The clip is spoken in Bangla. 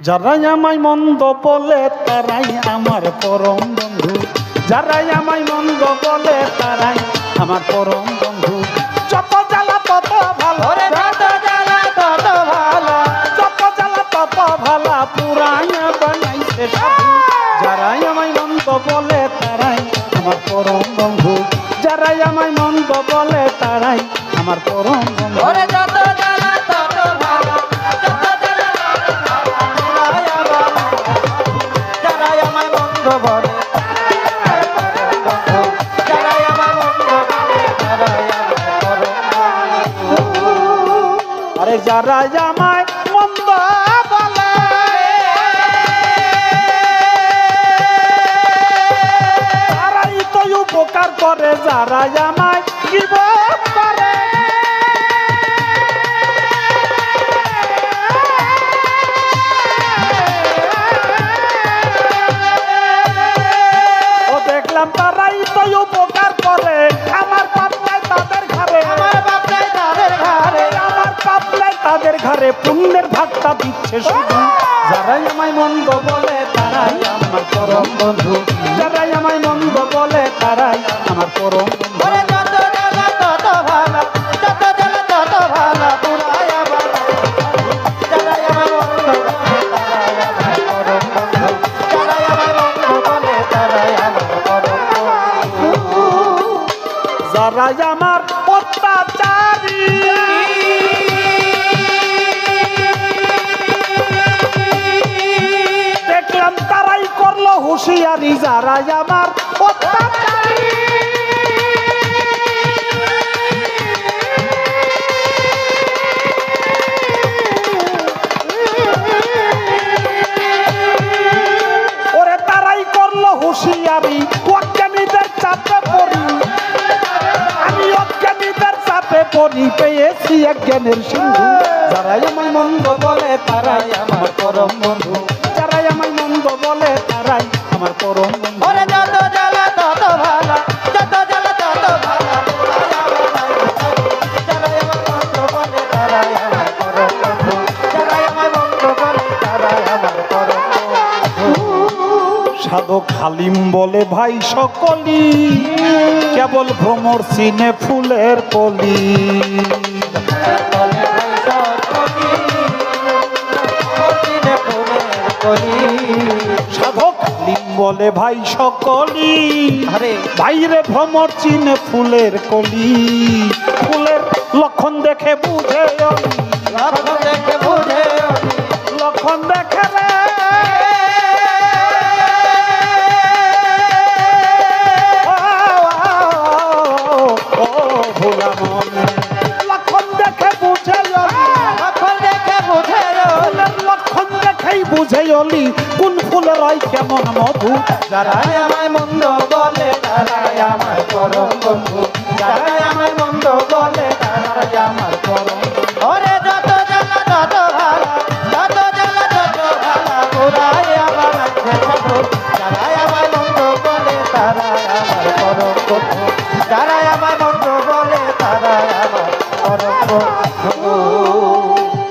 যারাই আমায় মন্দ বলে তারাই আমার পরম বন্ধু, যারাই আমায় মন্দ বলে তারাই আমার পরম বন্ধু। যত জ্বালা তত ভালো, যত জ্বালা তত ভালো, যত জ্বালা তত ভালা পুরাইয়া বানাইছে সাধু। যারাই আমায় মন্দ বলে তারাই আমার পরম বন্ধু, যারাই আমায় মন্দ বলে তারাই আমার পরম বন্ধু। যত জ্বালা তত ভালো, যত জ্বালা তত ভালো, যারাই আমায় মন্দ বলে যারাই আমায় মন্দ বলে তারাই আমার পরম বন্ধু। আরে যারাই আমায় মন্দ বলে তারাই তো উপকার করে, যারাই আমায় জীবন করে। ও দেখলাম তারাই তো উপকার করে, আমার পাপ নাই তাদের ঘরে, আমার বাপ নাই তাদের ঘরে, আমার পাপ নাই তাদের ঘরে, পুণ্যের ভাগটা দিচ্ছে শুধু। যারাই আমায় মন্দ বলে তারাই আমার পরম বন্ধু, যারাই আমায় মন্দ বলে তারাই আমার পরম বন্ধু। যত জ্বালা তত ভালো, যত জ্বালা তত ভালো, পুরাই আমার যারাই আমায় মন্দ বলে তারাই আমার পরম বন্ধু, যারাই আমায় মন্দ বলে তারাই আমার পরম বন্ধু। যারাই আমার অত্যাচারী দেখলাম তারাই করলো হুঁশিয়ারি, যারাই আমার অত্যাচারী ওরে তারাই করলো হুঁশিয়ারি, অজ্ঞানীদের চাপে পড়ি আমি, অজ্ঞানীদের চাপে পড়ি পেয়েছি এক জ্ঞানের সিন্ধু। যারাই আমায় মন্দ বলে তারাই আমার পরম বন্ধু, যারাই আমায় মন্দ বলে তারাই আমার পরম বন্ধু। যত জ্বালা তত ভালো, যত জ্বালা তত ভালো, যারাই আমায় মন্দ বলে তারাই আমার পরম বন্ধু, যারাই আমায় মন্দ বলে তারাই আমার পরম বন্ধু। সাধক হালিম বলে ভাই সকলি কেবল ভ্রমর চিনে ফুলের কলি। সাধক হালিম বলে ভাই সকলি বাইরে ভ্রমর চিনে ফুলের কলি। ফুলের লক্ষণ দেখে বুঝে অলি, লক্ষণ দেখে বুঝে অলি, লক্ষণ দেখে রে লক্ষণ দেখে বুঝে অলি, লক্ষণ দেখে বুঝে অলি, লক্ষণ দেখেই বুঝে অলি কোন ফুলের হয় কেমন মধু। যারাই আমায় মন্দ বলে তারাই আমার পরম বন্ধু, যারাই আমায় মন্দ বলে তারাই আমার পরম বন্ধু। যত জ্বালা তত ভালো, যত জ্বালা তত ভালো, পুরাই আমার আছে সাধু, যারাই আমায় মন্দ বলে তারাই আমার পরম বন্ধু, যারাই